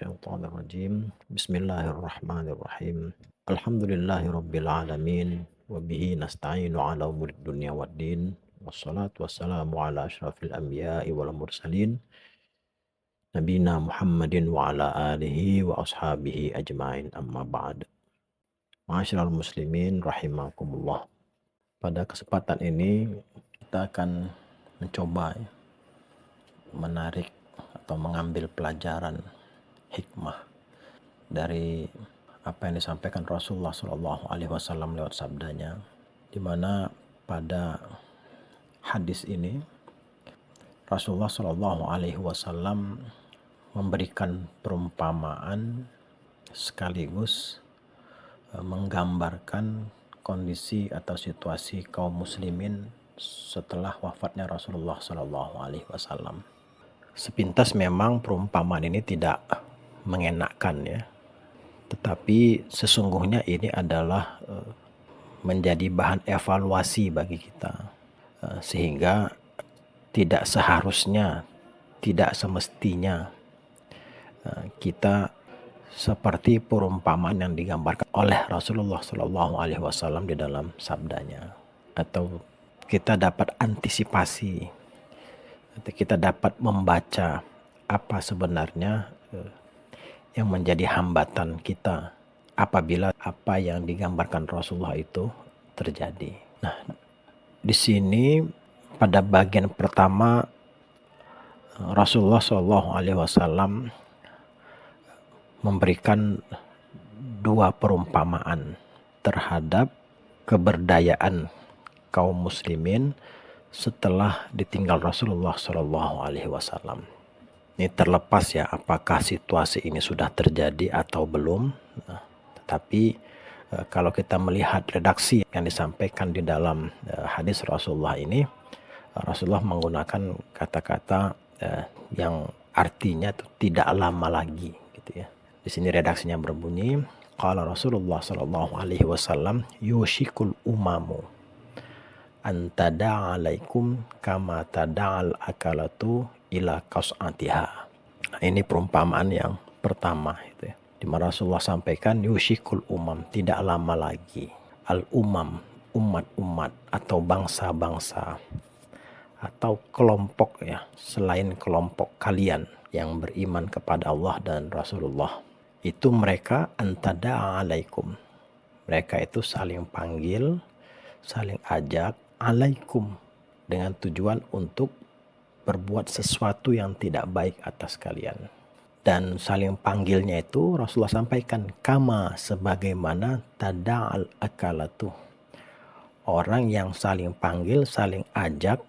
Minasyaitonirrajim. Bismillahirrahmanirrahim. Alhamdulillahirabbil wa bihi nasta'inu 'ala umuri dunya waddin. Wassalatu wassalamu ala asyrafil anbiya'i wal mursalin. Nabina Muhammadin wa ala alihi wa ashabihi ajma'in, amma ba'd. Ma'asyiral muslimin rahimakumullah. Pada kesempatan ini kita akan mencoba menarik atau mengambil pelajaran hikmah dari apa yang disampaikan Rasulullah Shallallahu Alaihi Wasallam lewat sabdanya, di mana pada hadis ini Rasulullah Shallallahu Alaihi Wasallam memberikan perumpamaan sekaligus menggambarkan kondisi atau situasi kaum muslimin setelah wafatnya Rasulullah Shallallahu Alaihi Wasallam. Sepintas memang perumpamaan ini tidak mengenakkan ya, tetapi sesungguhnya ini adalah menjadi bahan evaluasi bagi kita, sehingga tidak seharusnya, tidak semestinya kita seperti perumpamaan yang digambarkan oleh Rasulullah Shallallahu Alaihi Wasallam di dalam sabdanya, atau kita dapat antisipasi, kita dapat membaca apa sebenarnya yang menjadi hambatan kita apabila apa yang digambarkan Rasulullah itu terjadi. Nah, di sini pada bagian pertama Rasulullah Shallallahu Alaihi Wasallam memberikan dua perumpamaan terhadap keberdayaan kaum muslimin setelah ditinggal Rasulullah Shallallahu Alaihi Wasallam. Ini terlepas ya apakah situasi ini sudah terjadi atau belum. Nah, tetapi kalau kita melihat redaksi yang disampaikan di dalam hadis Rasulullah ini, Rasulullah menggunakan kata-kata yang artinya itu tidak lama lagi, gitu ya. Di sini redaksinya berbunyi, qala Rasulullah Shallallahu Alaihi Wasallam yushikul umamu antada alaikum kama tada'al akalatu ila qas'atiha. Nah, ini perumpamaan yang pertama itu ya. Di mana Rasulullah sampaikan yushikul umam, tidak lama lagi. Al umam, umat-umat atau bangsa-bangsa atau kelompok ya, selain kelompok kalian yang beriman kepada Allah dan Rasulullah. Itu mereka antada alaikum. Mereka itu saling panggil, saling ajak alaikum dengan tujuan untuk berbuat sesuatu yang tidak baik atas kalian. Dan saling panggilnya itu Rasulullah sampaikan kama, sebagaimana tada'al akalatu, orang yang saling panggil, saling ajak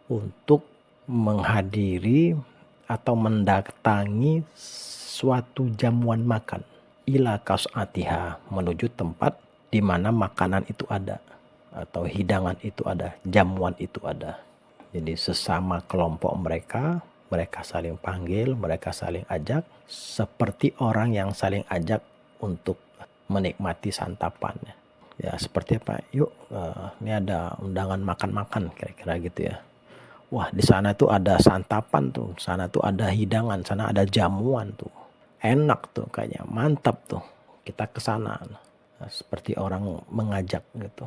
untuk menghadiri atau mendatangi suatu jamuan makan, ila qas'atiha, menuju tempat di mana makanan itu ada atau hidangan itu ada, jamuan itu ada. Jadi sesama kelompok mereka saling panggil, mereka saling ajak, seperti orang yang saling ajak untuk menikmati santapannya. Ya seperti apa? Yuk, ini ada undangan makan-makan, kira-kira gitu ya. Wah, di sana tuh ada santapan tuh, sana tuh ada hidangan, sana ada jamuan tuh. Enak tuh kayaknya, mantap tuh. Kita ke sana. Nah, seperti orang mengajak gitu.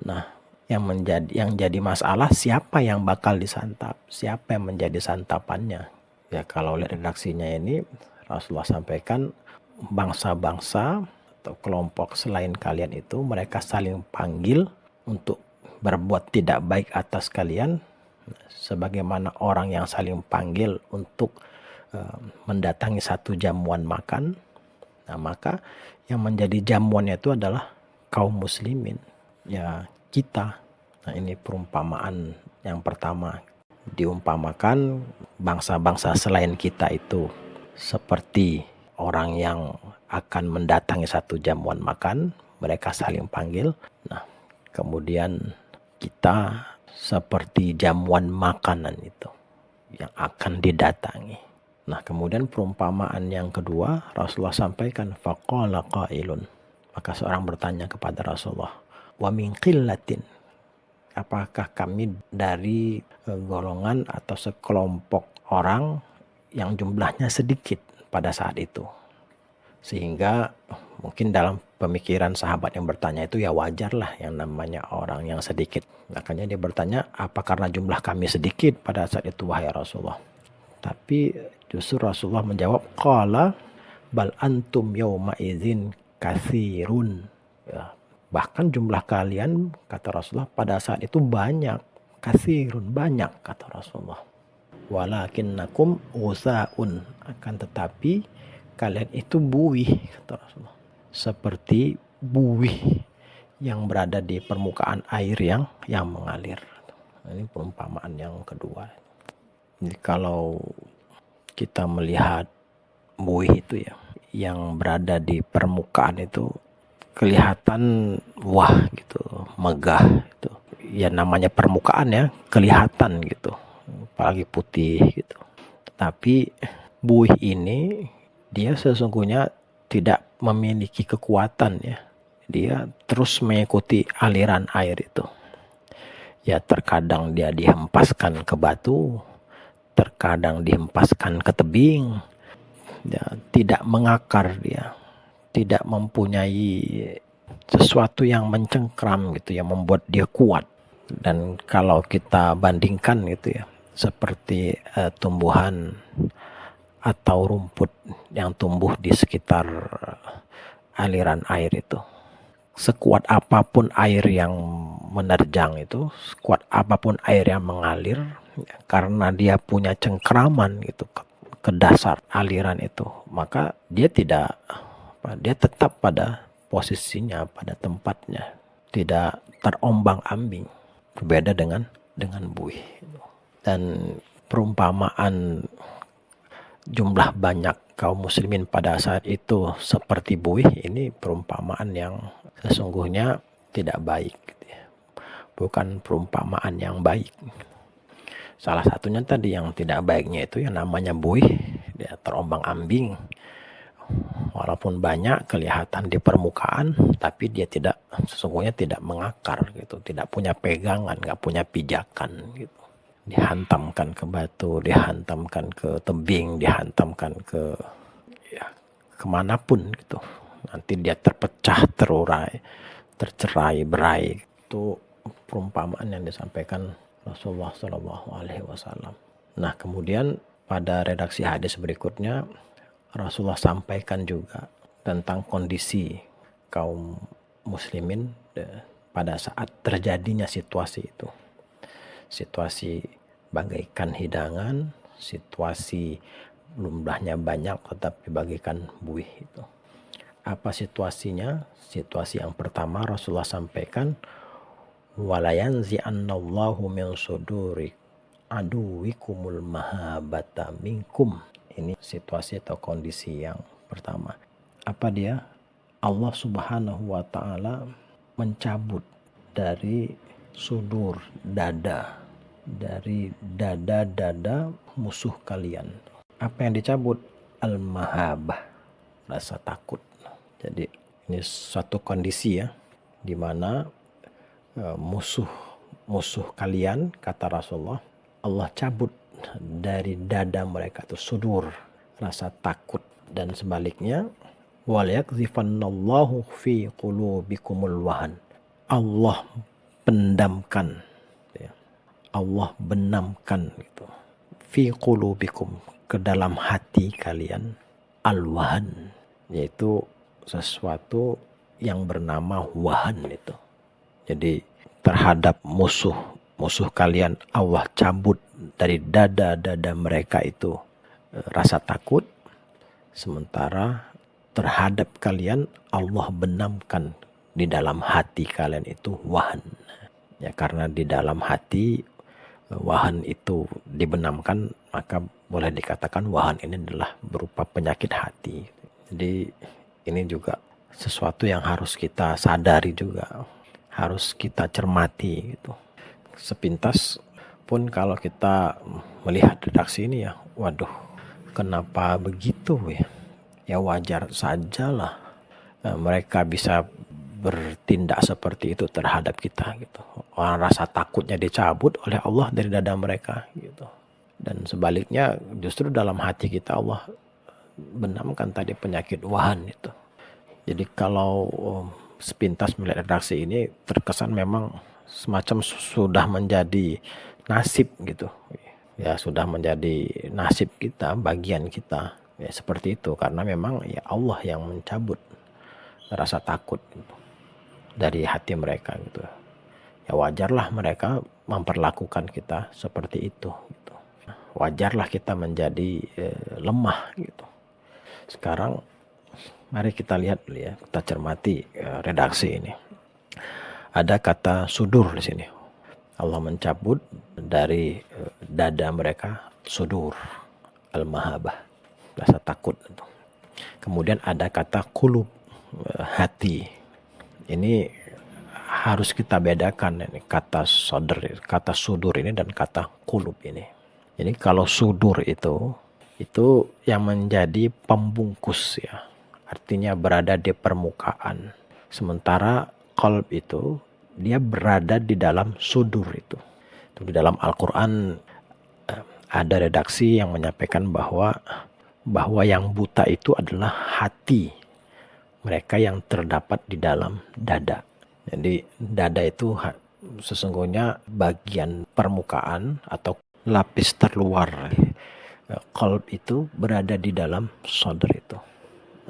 Nah, yang jadi masalah siapa yang bakal disantap, siapa yang menjadi santapannya. Ya kalau lihat redaksinya ini Rasulullah sampaikan bangsa-bangsa atau kelompok selain kalian itu mereka saling panggil untuk berbuat tidak baik atas kalian, sebagaimana orang yang saling panggil untuk mendatangi satu jamuan makan. Nah, maka yang menjadi jamuannya itu adalah kaum muslimin, ya kita. Nah, ini perumpamaan yang pertama. Diumpamakan bangsa-bangsa selain kita itu seperti orang yang akan mendatangi satu jamuan makan, mereka saling panggil. Nah, kemudian kita seperti jamuan makanan itu yang akan didatangi. Nah, kemudian perumpamaan yang kedua Rasulullah sampaikan, faqala qailun, maka seorang bertanya kepada Rasulullah, wa min qillatin, apakah kami dari golongan atau sekelompok orang yang jumlahnya sedikit pada saat itu. Sehingga mungkin dalam pemikiran sahabat yang bertanya itu ya wajar lah yang namanya orang yang sedikit. Makanya dia bertanya, apa karena jumlah kami sedikit pada saat itu wahai Rasulullah? Tapi justru Rasulullah menjawab, qala bal antum yawma idzin katsirun. Ya, bahkan jumlah kalian, kata Rasulullah, pada saat itu banyak. Katsirun, banyak, kata Rasulullah. Walakinnakum usaun, akan tetapi kalian itu buih, kata Rasulullah. Seperti buih yang berada di permukaan air yang mengalir. Ini perumpamaan yang kedua. Jadi kalau kita melihat buih itu ya, yang berada di permukaan itu kelihatan wah gitu, megah itu. Ya namanya permukaan ya, kelihatan gitu. Apalagi putih gitu. Tapi buih ini dia sesungguhnya tidak memiliki kekuatan ya. Dia terus mengikuti aliran air itu. Ya terkadang dia dihempaskan ke batu, terkadang dihempaskan ke tebing. Ya, tidak mengakar dia. Tidak mempunyai sesuatu yang mencengkram gitu, yang membuat dia kuat. Dan kalau kita bandingkan gitu ya, seperti tumbuhan atau rumput yang tumbuh di sekitar aliran air itu. Sekuat apapun air yang menerjang itu, sekuat apapun air yang mengalir, karena dia punya cengkraman gitu ke dasar aliran itu, maka dia dia tetap pada posisinya, pada tempatnya, tidak terombang-ambing. Berbeda dengan buih. Dan perumpamaan jumlah banyak kaum muslimin pada saat itu seperti buih, ini perumpamaan yang sesungguhnya tidak baik. Bukan perumpamaan yang baik. Salah satunya tadi yang tidak baiknya itu yang namanya buih, dia terombang-ambing. Walaupun banyak kelihatan di permukaan, tapi dia sesungguhnya tidak mengakar gitu, tidak punya pegangan, nggak punya pijakan gitu. Dihantamkan ke batu, dihantamkan ke tebing, dihantamkan ke kemanapun gitu. Nanti dia terpecah, terurai, tercerai berai. Itu perumpamaan yang disampaikan Rasulullah SAW. Nah kemudian pada redaksi hadis berikutnya Rasulullah sampaikan juga tentang kondisi kaum muslimin pada saat terjadinya situasi itu. Situasi bagaikan hidangan, situasi jumlahnya banyak tetapi bagaikan buih itu. Apa situasinya? Situasi yang pertama Rasulullah sampaikan, walayanzi'annallahu min suduri aduwikumul mahabata minkum. Ini situasi atau kondisi yang pertama. Apa dia? Allah Subhanahu wa ta'ala mencabut dari sudur, dada, dari dada-dada musuh kalian. Apa yang dicabut? Al-mahabah, rasa takut. Jadi ini suatu kondisi ya, di mana musuh kalian, kata Rasulullah, Allah cabut dari dada mereka itu sudur, rasa takut. Dan sebaliknya, walyakzifannallahu fi qulubikumul wahan. Allah pendamkan, ya. Allah benamkan gitu, fi qulubikum, ke dalam hati kalian, al-wahan, yaitu sesuatu yang bernama wahan itu. Jadi terhadap musuh kalian Allah cabut dari dada-dada mereka itu rasa takut, sementara terhadap kalian Allah benamkan di dalam hati kalian itu wahan. Ya karena di dalam hati wahan itu dibenamkan, maka boleh dikatakan wahan ini adalah berupa penyakit hati. Jadi ini juga sesuatu yang harus kita sadari juga, harus kita cermati gitu. Sepintas pun kalau kita melihat redaksi ini ya, waduh, kenapa begitu ya? Ya wajar sajalah mereka bisa bertindak seperti itu terhadap kita gitu. Orang rasa takutnya dicabut oleh Allah dari dada mereka gitu. Dan sebaliknya justru dalam hati kita Allah benamkan tadi penyakit wahan itu. Jadi kalau sepintas melihat redaksi ini terkesan memang semacam sudah menjadi nasib gitu. Ya sudah menjadi nasib kita, bagian kita. Ya seperti itu, karena memang ya Allah yang mencabut rasa takut gitu, dari hati mereka gitu. Ya wajarlah mereka memperlakukan kita seperti itu gitu. Wajarlah kita menjadi lemah gitu. Sekarang mari kita lihat dulu ya, kita cermati redaksi ini. Ada kata sudur di sini. Allah mencabut dari dada mereka sudur, al-mahabah, rasa takut. Kemudian ada kata kulub, hati. Ini harus kita bedakan ini kata sudur ini dan kata kulub ini. Jadi kalau sudur itu yang menjadi pembungkus ya, artinya berada di permukaan. Sementara qalb itu dia berada di dalam sudur itu. Di dalam Al-Quran ada redaksi yang menyampaikan bahwa yang buta itu adalah hati mereka yang terdapat di dalam dada. Jadi dada itu sesungguhnya bagian permukaan atau lapis terluar. Qalb itu berada di dalam sodr itu.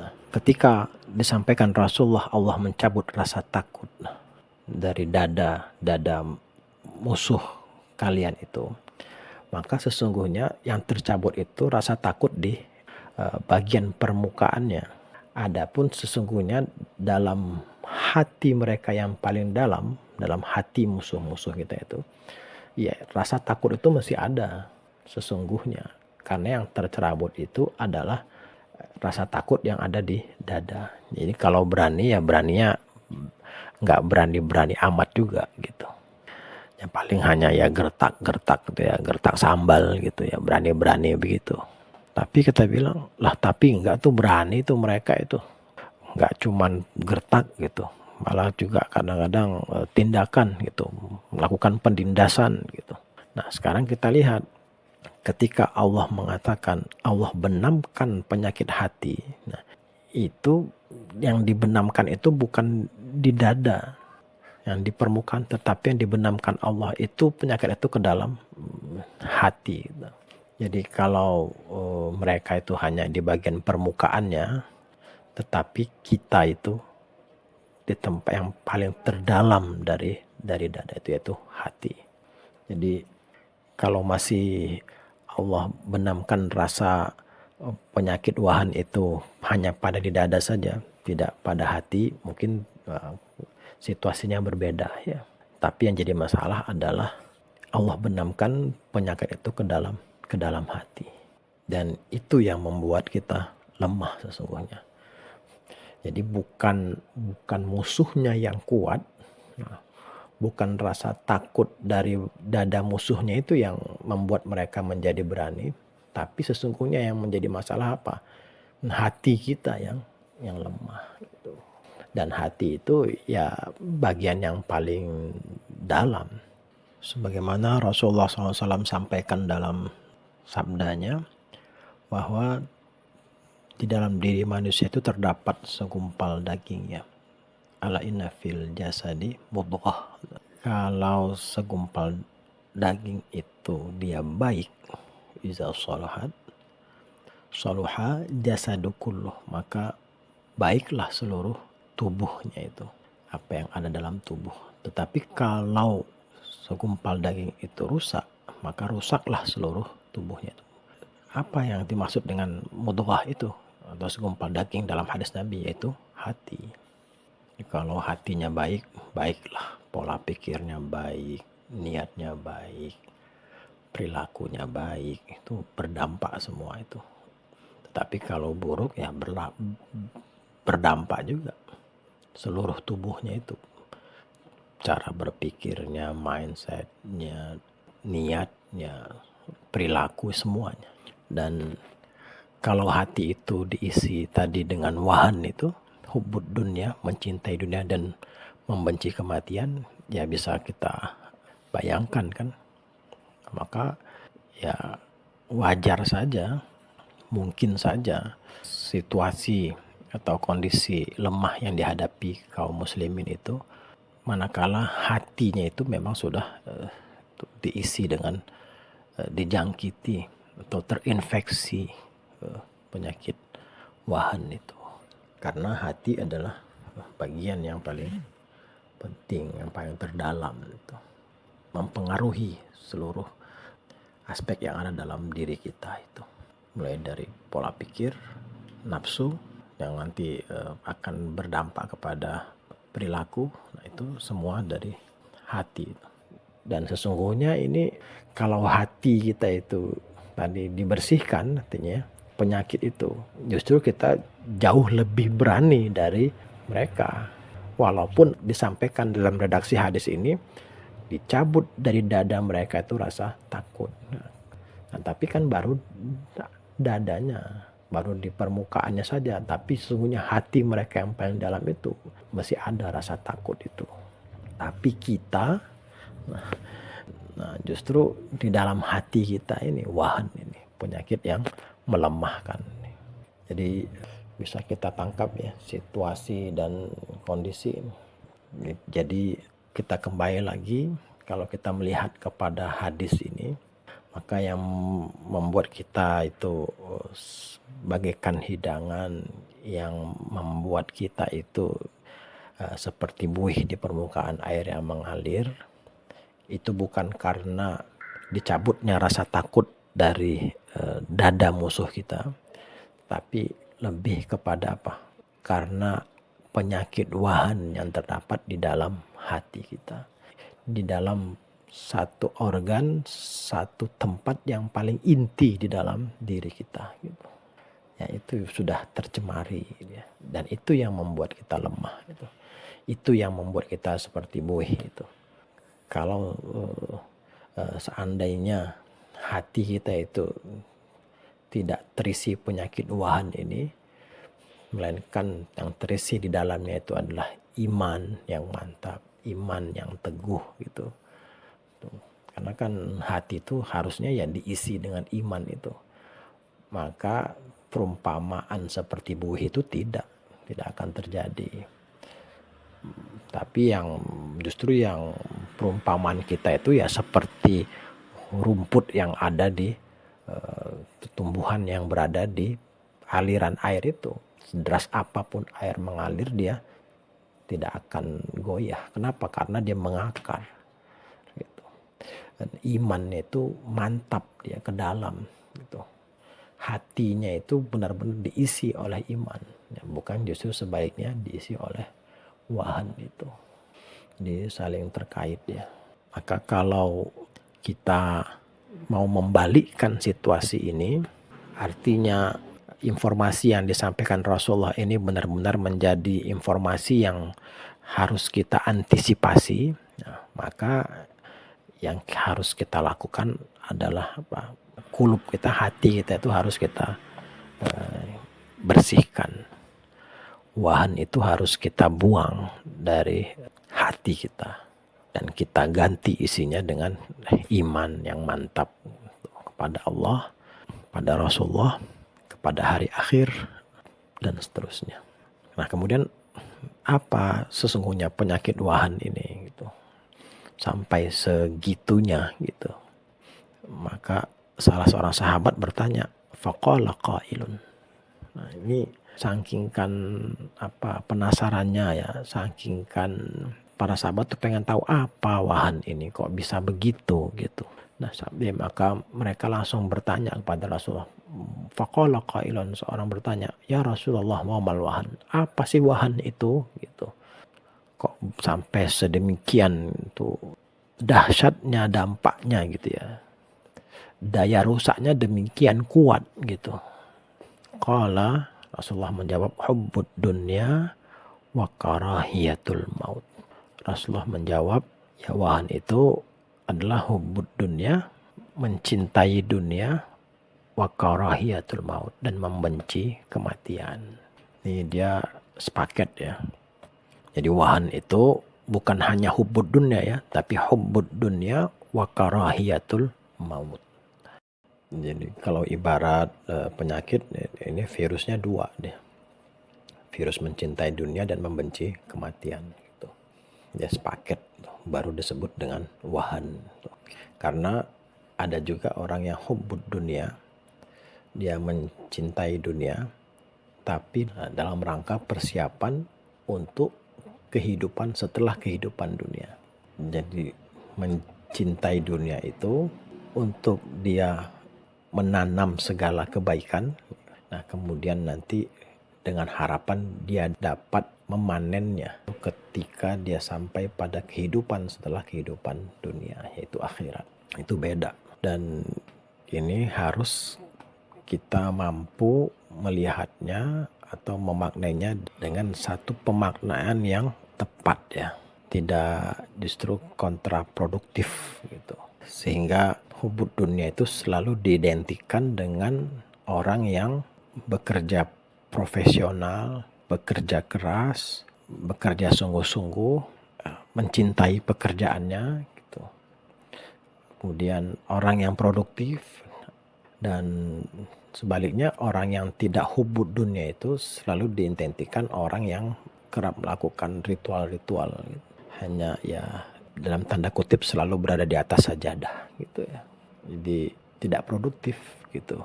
Nah, ketika disampaikan Rasulullah Allah mencabut rasa takut dari dada musuh kalian itu, maka sesungguhnya yang tercabut itu rasa takut di bagian permukaannya. Adapun sesungguhnya dalam hati mereka yang paling dalam hati musuh-musuh kita itu, ya rasa takut itu masih ada sesungguhnya. Karena yang tercerabut itu adalah rasa takut yang ada di dada. Jadi kalau berani ya beraninya nggak berani amat juga gitu. Yang paling hanya ya gertak gitu ya, gertak sambal gitu ya, berani begitu. Tapi kita bilang lah, tapi enggak tuh berani tuh mereka itu. Enggak cuman gertak gitu, malah juga kadang-kadang tindakan gitu, melakukan penindasan gitu. Nah sekarang kita lihat ketika Allah mengatakan Allah benamkan penyakit hati. Nah itu yang dibenamkan itu bukan di dada, yang di permukaan, tetapi yang dibenamkan Allah itu penyakit itu ke dalam hati. Jadi kalau mereka itu hanya di bagian permukaannya, tetapi kita itu di tempat yang paling terdalam dari dada itu, yaitu hati. Jadi kalau masih Allah benamkan rasa penyakit wahan itu hanya pada di dada saja, tidak pada hati, mungkin situasinya berbeda ya. Tapi yang jadi masalah adalah Allah benamkan penyakit itu ke dalam hati. Dan itu yang membuat kita lemah sesungguhnya. Jadi bukan musuhnya yang kuat, bukan rasa takut dari dada musuhnya itu yang membuat mereka menjadi berani, tapi sesungguhnya yang menjadi masalah apa? Hati kita yang lemah. Gitu. Dan hati itu ya bagian yang paling dalam. Sebagaimana Rasulullah SAW sampaikan dalam sabdanya bahwa di dalam diri manusia itu terdapat segumpal daging ya. Ala inna fil jasadi mudghah. Kalau segumpal daging itu dia baik, iza salahat saluha jasadu kulluh, maka baiklah seluruh tubuhnya itu, apa yang ada dalam tubuh. Tetapi kalau segumpal daging itu rusak, maka rusaklah seluruh tubuhnya itu. Apa yang dimaksud dengan mudghah itu atau segumpal daging dalam hadis Nabi, yaitu hati. Kalau hatinya baik, baiklah pola pikirnya baik, niatnya baik, perilakunya baik, itu berdampak semua itu. Tetapi kalau buruk ya berdampak juga seluruh tubuhnya itu, cara berpikirnya, mindsetnya, niatnya, perilaku semuanya. Dan kalau hati itu diisi tadi dengan wahan itu, hubbud dunya, mencintai dunia dan membenci kematian, ya bisa kita bayangkan kan. Maka ya wajar saja mungkin saja situasi atau kondisi lemah yang dihadapi kaum muslimin itu, manakala hatinya itu memang sudah diisi dengan dijangkiti atau terinfeksi penyakit wahan itu. Karena hati adalah bagian yang paling penting, yang paling terdalam itu, mempengaruhi seluruh aspek yang ada dalam diri kita itu, mulai dari pola pikir, nafsu yang nanti akan berdampak kepada perilaku. Nah, itu semua dari hati. Dan sesungguhnya ini kalau hati kita itu tadi dibersihkan, artinya penyakit itu justru kita jauh lebih berani dari mereka. Walaupun disampaikan dalam redaksi hadis ini, dicabut dari dada mereka itu rasa takut. Nah, tapi kan baru dadanya, baru di permukaannya saja. Tapi sesungguhnya hati mereka yang paling dalam itu masih ada rasa takut itu. Tapi kita, nah justru di dalam hati kita ini wahan ini, penyakit yang melemahkan. Jadi bisa kita tangkap ya situasi dan kondisi ini. Jadi kita kembali lagi, kalau kita melihat kepada hadis ini, maka yang membuat kita itu bagaikan hidangan, yang membuat kita itu seperti buih di permukaan air yang mengalir, itu bukan karena dicabutnya rasa takut dari dada musuh kita, tapi lebih kepada apa? Karena penyakit wahan yang terdapat di dalam hati kita, di dalam satu organ, satu tempat yang paling inti di dalam diri kita gitu. Ya, itu sudah tercemari ya. Dan itu yang membuat kita lemah gitu. Itu yang membuat kita seperti buih itu. Kalau seandainya hati kita itu tidak terisi penyakit wahan ini, melainkan yang terisi di dalamnya itu adalah iman yang mantap, iman yang teguh gitu. Karena kan hati itu harusnya ya diisi dengan iman itu. Maka perumpamaan seperti buih itu tidak akan terjadi. Tapi yang justru yang perumpamaan kita itu ya seperti rumput yang ada di tumbuhan yang berada di aliran air itu. Sederas apapun air mengalir, dia tidak akan goyah. Kenapa? Karena dia mengakar. Gitu. Dan iman itu mantap dia ke dalam. Gitu. Hatinya itu benar-benar diisi oleh iman. Ya, bukan justru sebaliknya diisi oleh wahan itu. Jadi saling terkait ya. Maka kalau kita mau membalikkan situasi ini, artinya informasi yang disampaikan Rasulullah ini benar-benar menjadi informasi yang harus kita antisipasi. Nah, maka yang harus kita lakukan adalah apa? Kulub kita, hati kita itu harus kita bersihkan. Wahan itu harus kita buang dari hati kita. Dan kita ganti isinya dengan iman yang mantap kepada Allah, pada Rasulullah, pada hari akhir, dan seterusnya. Nah, kemudian apa sesungguhnya penyakit wahan ini gitu, sampai segitunya gitu. Maka salah seorang sahabat bertanya, faqala qailun. Nah, ini sangkingkan apa penasarannya ya, sangkingkan para sahabat tuh pengen tahu apa wahan ini kok bisa begitu gitu. Nah, maka mereka langsung bertanya kepada Rasulullah. Faqala qailun, seorang bertanya, "Ya Rasulullah, ma mal wahan? Apa sih wahan itu?" gitu. Kok sampai sedemikian tuh dahsyatnya dampaknya gitu ya. Daya rusaknya demikian kuat gitu. Qala, Rasulullah menjawab, hubbud dunya wa karahiyatul maut. Rasulullah menjawab, ya wahan itu adalah hubbud dunya, mencintai dunia, wa karahiyatul maut, dan membenci kematian. Ini dia sepaket ya. Jadi wahan itu bukan hanya hubbud dunya ya, tapi hubbud dunya wa karahiyatul maut. Jadi kalau ibarat penyakit, ini virusnya dua deh. Virus mencintai dunia dan membenci kematian. Gitu. Dia sepaket, baru disebut dengan wahan. Karena ada juga orang yang hubbud dunia, dia mencintai dunia, tapi dalam rangka persiapan untuk kehidupan setelah kehidupan dunia. Jadi mencintai dunia itu untuk dia menanam segala kebaikan. Nah, kemudian nanti dengan harapan dia dapat memanennya ketika dia sampai pada kehidupan setelah kehidupan dunia, yaitu akhirat. Itu beda. Dan ini harus kita mampu melihatnya atau memaknainya dengan satu pemaknaan yang tepat ya. Tidak justru kontraproduktif gitu. Sehingga hubud dunia itu selalu diidentikan dengan orang yang bekerja profesional, bekerja keras, bekerja sungguh-sungguh, mencintai pekerjaannya gitu. Kemudian orang yang produktif, dan sebaliknya orang yang tidak hubud dunia itu selalu diidentikan orang yang kerap melakukan ritual-ritual gitu. Hanya ya dalam tanda kutip selalu berada di atas sajadah gitu ya. Jadi tidak produktif gitu.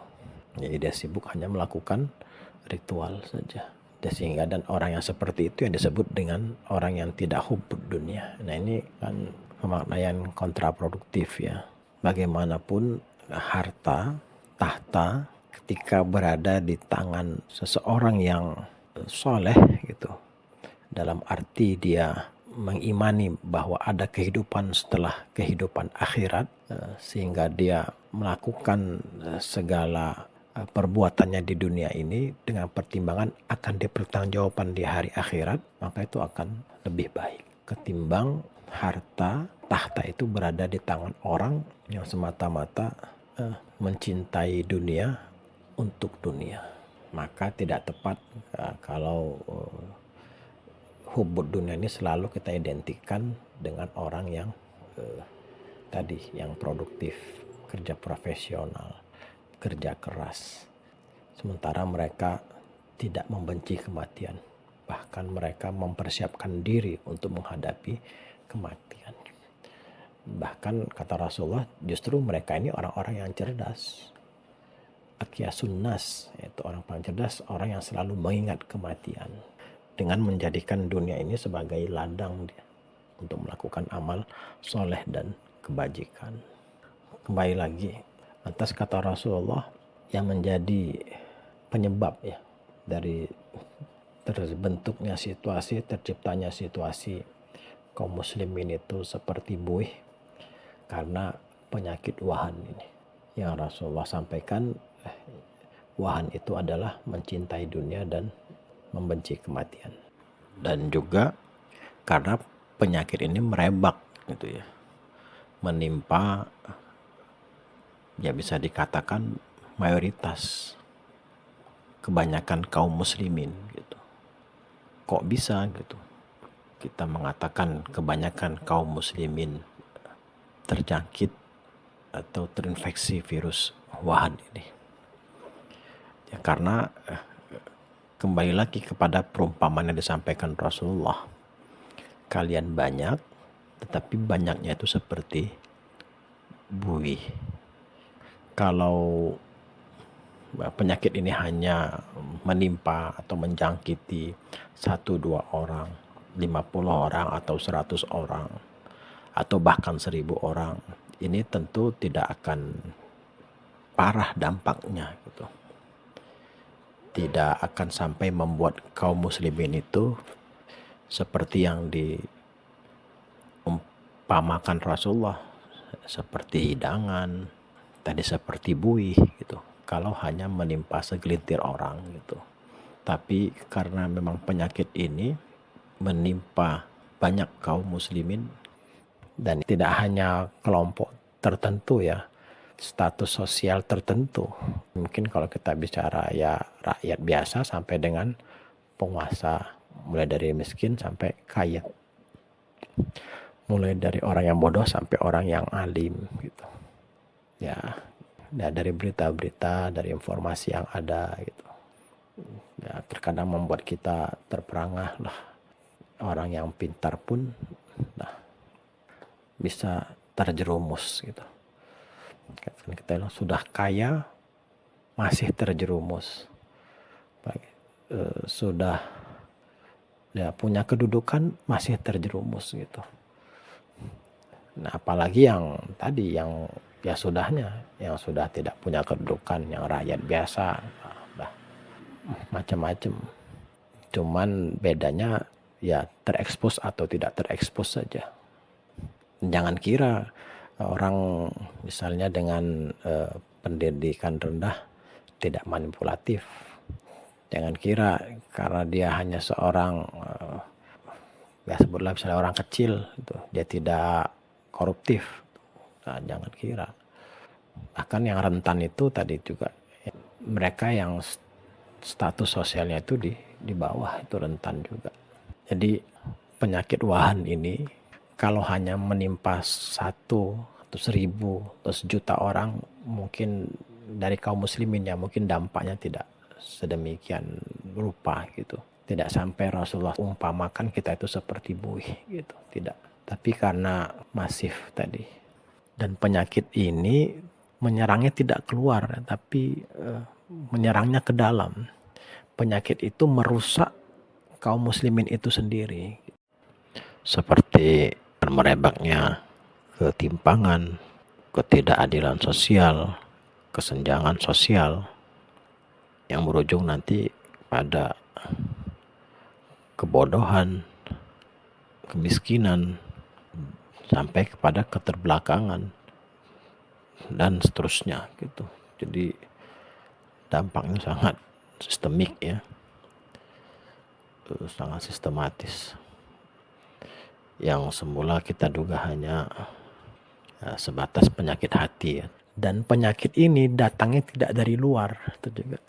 Jadi dia sibuk hanya melakukan ritual saja. Sehingga dan orang yang seperti itu yang disebut dengan orang yang tidak hubud dunia. Nah ini kan pemaknaian kontraproduktif ya. Bagaimanapun harta, tahta ketika berada di tangan seseorang yang soleh gitu. Dalam arti dia mengimani bahwa ada kehidupan setelah kehidupan akhirat, sehingga dia melakukan segala perbuatannya di dunia ini dengan pertimbangan akan dipertanggungjawabkan di hari akhirat, maka itu akan lebih baik ketimbang harta tahta itu berada di tangan orang yang semata-mata mencintai dunia untuk dunia. Maka tidak tepat kalau hubud dunia ini selalu kita identikan dengan orang yang tadi yang produktif, kerja profesional, kerja keras. Sementara mereka tidak membenci kematian. Bahkan mereka mempersiapkan diri untuk menghadapi kematian. Bahkan kata Rasulullah, justru mereka ini orang-orang yang cerdas. Aqyasun nas, yaitu orang paling cerdas, orang yang selalu mengingat kematian. Dengan menjadikan dunia ini sebagai ladang dia untuk melakukan amal soleh dan kebajikan. Kembali lagi, atas kata Rasulullah yang menjadi penyebab ya dari terbentuknya situasi, terciptanya situasi kaum muslimin itu seperti buih karena penyakit wahan ini. Yang Rasulullah sampaikan, wahan itu adalah mencintai dunia dan membenci kematian. Dan juga karena penyakit ini merebak gitu ya. Menimpa ya bisa dikatakan mayoritas, kebanyakan kaum muslimin gitu. Kok bisa gitu kita mengatakan kebanyakan kaum muslimin terjangkit atau terinfeksi virus wahan ini? Ya karena kembali lagi kepada perumpamaan yang disampaikan Rasulullah. Kalian banyak, tetapi banyaknya itu seperti buih. Kalau penyakit ini hanya menimpa atau menjangkiti 1-2 orang, 50 orang atau 100 orang, atau bahkan 1000 orang, ini tentu tidak akan parah dampaknya gitu. Tidak akan sampai membuat kaum muslimin itu seperti yang diumpamakan Rasulullah, seperti hidangan, tadi seperti buih gitu. Kalau hanya menimpa segelintir orang gitu. Tapi karena memang penyakit ini menimpa banyak kaum muslimin dan tidak hanya kelompok tertentu ya, status sosial tertentu. Mungkin kalau kita bicara ya rakyat biasa sampai dengan penguasa, mulai dari miskin sampai kaya, mulai dari orang yang bodoh sampai orang yang alim gitu. Ya Ya, dari berita-berita, dari informasi yang ada gitu. Ya, terkadang membuat kita terperangah lah. Orang yang pintar pun nah, bisa terjerumus gitu. Kita yang sudah kaya masih terjerumus. Sudah ya, punya kedudukan masih terjerumus gitu. Nah, apalagi yang tadi yang ya sudahnya, yang sudah tidak punya kedudukan, yang rakyat biasa, nah, macam-macam. Cuman bedanya ya terekspos atau tidak terekspos saja. Jangan kira orang misalnya dengan pendidikan rendah tidak manipulatif. Jangan kira karena dia hanya seorang ya sebutlah misalnya orang kecil gitu, dia tidak koruptif. Nah, jangan kira. Bahkan yang rentan itu tadi juga ya, mereka yang status sosialnya itu di bawah itu rentan juga. Jadi penyakit wahan ini kalau hanya menimpa 1 atau 1.000 atau 1.000.000 orang, mungkin dari kaum muslimin ya mungkin dampaknya tidak sedemikian rupa gitu. Tidak sampai Rasulullah umpamakan kita itu seperti buih gitu, tidak. Tapi karena masif tadi. Dan penyakit ini menyerangnya tidak keluar, tapi menyerangnya ke dalam. Penyakit itu merusak kaum muslimin itu sendiri. Seperti merebaknya ketimpangan, ketidakadilan sosial, kesenjangan sosial, yang berujung nanti pada kebodohan, kemiskinan, sampai kepada keterbelakangan dan seterusnya gitu. Jadi dampaknya sangat sistemik ya, sangat sistematis. Yang semula kita duga hanya ya, sebatas penyakit hati ya. Dan penyakit ini datangnya tidak dari luar itu juga,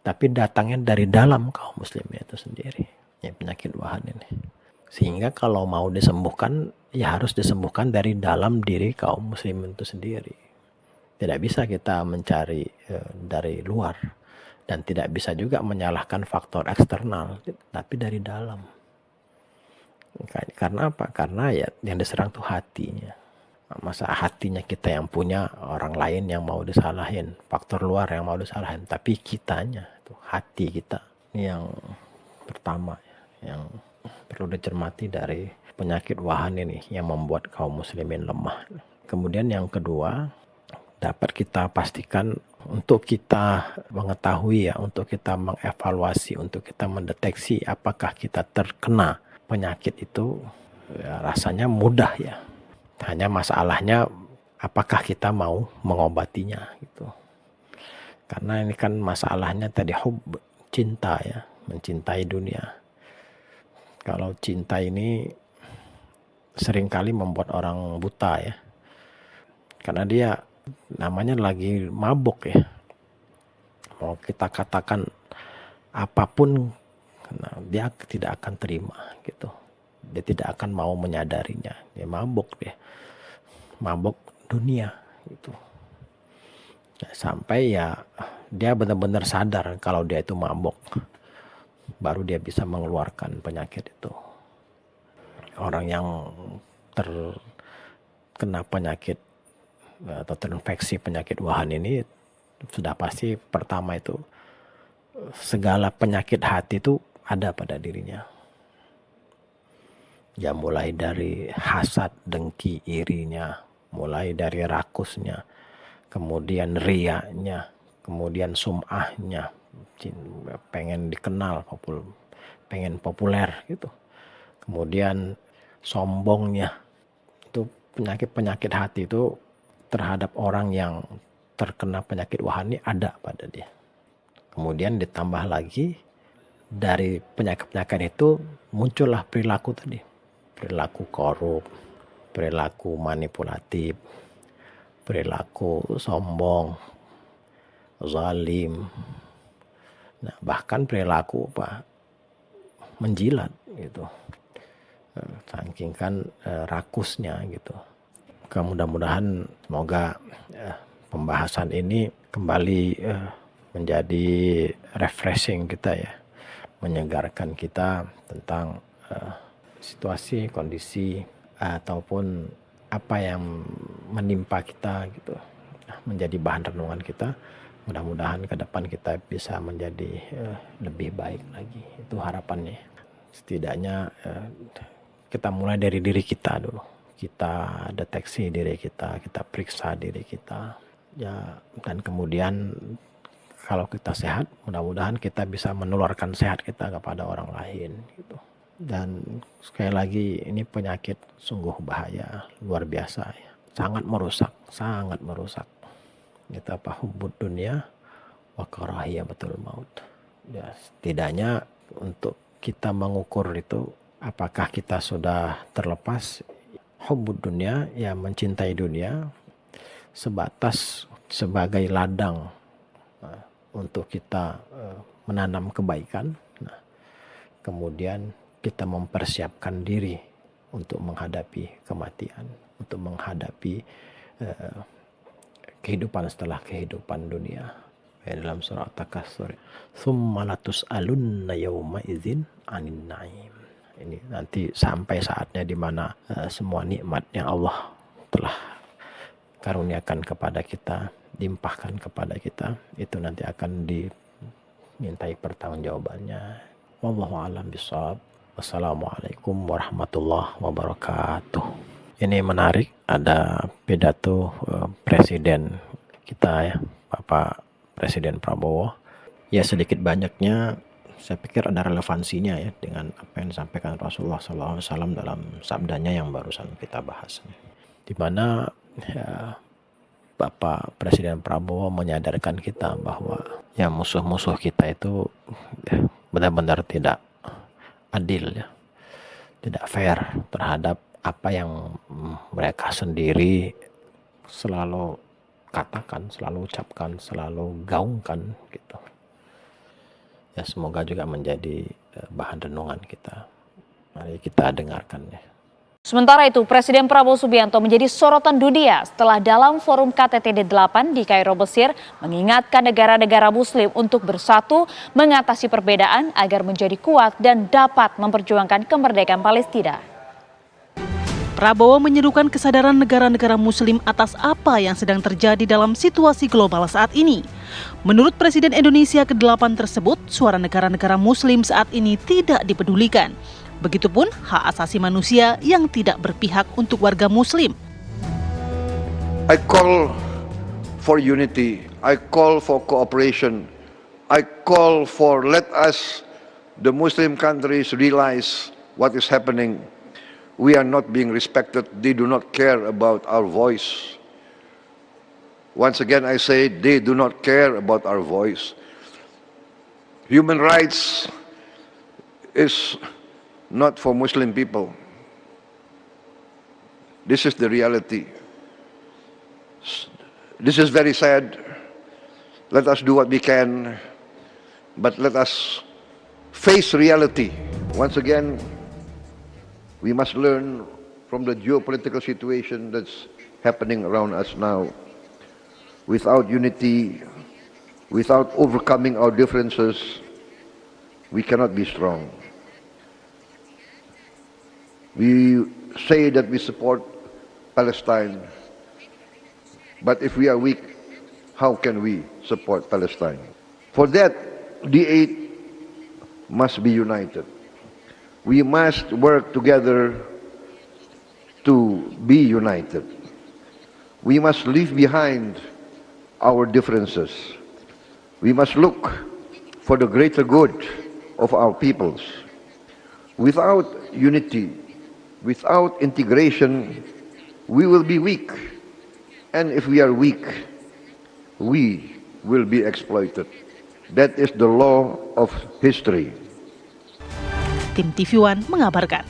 tapi datangnya dari dalam kaum muslimin itu sendiri. Ya, penyakit wahan ini. Sehingga kalau mau disembuhkan, ya harus disembuhkan dari dalam diri kaum muslimin itu sendiri. Tidak bisa kita mencari dari luar. Dan tidak bisa juga menyalahkan faktor eksternal, tapi dari dalam. Karena apa? Karena ya yang diserang tuh hatinya. Masa hatinya kita yang punya, orang lain yang mau disalahin, faktor luar yang mau disalahin, tapi kitanya, tuh hati kita. Ini yang pertama yang perlu dicermati dari penyakit wahan ini yang membuat kaum muslimin lemah. Kemudian yang kedua, dapat kita pastikan untuk kita mengetahui ya, untuk kita mengevaluasi, untuk kita mendeteksi apakah kita terkena penyakit itu ya, rasanya mudah ya. Hanya masalahnya apakah kita mau mengobatinya gitu. Karena ini kan masalahnya tadi cinta ya, mencintai dunia. Kalau cinta ini seringkali membuat orang buta ya. Karena dia namanya lagi mabuk ya. Mau kita katakan apapun, nah, dia tidak akan terima gitu. Dia tidak akan mau menyadarinya. Dia mabuk dia. Mabuk dunia gitu. Sampai ya dia benar-benar sadar kalau dia itu mabuk. Baru dia bisa mengeluarkan penyakit itu. Orang yang terkena penyakit atau terinfeksi penyakit wahan ini sudah pasti pertama itu segala penyakit hati itu ada pada dirinya. Ya mulai dari hasad, dengki, irinya, mulai dari rakusnya, kemudian riaknya, kemudian sum'ahnya, pengen dikenal, pengen populer gitu. Kemudian sombongnya, itu penyakit-penyakit hati itu terhadap orang yang terkena penyakit wahan ini ada pada dia. Kemudian ditambah lagi dari penyakit-penyakit itu muncullah perilaku tadi. Perilaku korup, perilaku manipulatif, perilaku sombong, zalim. Nah, bahkan perilaku menjilat gitu. Saking kan rakusnya gitu. Mudah-mudahan semoga pembahasan ini kembali menjadi refreshing kita ya, menyegarkan kita tentang situasi, kondisi ataupun apa yang menimpa kita gitu, menjadi bahan renungan kita. Mudah-mudahan ke depan kita bisa menjadi lebih baik lagi. Itu harapannya. Setidaknya kita mulai dari diri kita dulu. Kita deteksi diri kita periksa diri kita. Ya, dan kemudian kalau kita sehat, mudah-mudahan kita bisa menularkan sehat kita kepada orang lain gitu. Dan sekali lagi ini penyakit sungguh bahaya, luar biasa ya. Sangat merusak. Itu apa, hubbud dunia wa karahiyatul maut. Ya, setidaknya untuk kita mengukur itu apakah kita sudah terlepas hubbud dunia, ya mencintai dunia sebatas sebagai ladang untuk kita menanam kebaikan. Nah, kemudian kita mempersiapkan diri untuk menghadapi kematian, untuk menghadapi kehidupan setelah kehidupan dunia. Dalam surah At-Takatsur, "Tsumma latus'alunna yauma idzin 'anin na'im." Ini nanti sampai saatnya di mana semua nikmat yang Allah telah karuniakan kepada kita, limpahkan kepada kita, itu nanti akan dimintai pertanggungjawabannya. Wallahu a'lam bishawab. Wassalamualaikum warahmatullahi wabarakatuh. Ini menarik, ada pidato presiden kita ya, Bapak Presiden Prabowo. Ya, sedikit banyaknya saya pikir ada relevansinya ya dengan apa yang disampaikan Rasulullah SAW dalam sabdanya yang barusan kita bahas. Di mana ya, Bapak Presiden Prabowo menyadarkan kita bahwa ya musuh-musuh kita itu ya, benar-benar tidak adil ya, tidak fair terhadap apa yang mereka sendiri selalu katakan, selalu ucapkan, selalu gaungkan gitu. Ya, semoga juga menjadi bahan renungan kita. Mari kita dengarkan ya. Sementara itu, Presiden Prabowo Subianto menjadi sorotan dunia setelah dalam forum KTT D8 di Kairo, Mesir, mengingatkan negara-negara Muslim untuk bersatu mengatasi perbedaan agar menjadi kuat dan dapat memperjuangkan kemerdekaan Palestina. Prabowo menyerukan kesadaran negara-negara Muslim atas apa yang sedang terjadi dalam situasi global saat ini. Menurut Presiden Indonesia ke-8 tersebut, suara negara-negara Muslim saat ini tidak dipedulikan. Begitupun hak asasi manusia yang tidak berpihak untuk warga Muslim. I call for unity. I call for cooperation. I call for let us, the Muslim countries, realize what is happening. We are not being respected. They do not care about our voice. Once again, I say they do not care about our voice. Human rights is not for Muslim people. This is the reality. This is very sad. Let us do what we can, but let us face reality. Once again, we must learn from the geopolitical situation that's happening around us now. Without unity, without overcoming our differences, we cannot be strong. We say that we support Palestine, but if we are weak, how can we support Palestine? For that, D8 must be united. We must work together to be united. We must leave behind our differences. We must look for the greater good of our peoples. Without unity, without integration, we will be weak. And if we are weak, we will be exploited. That is the law of history. Tim TV One mengabarkan.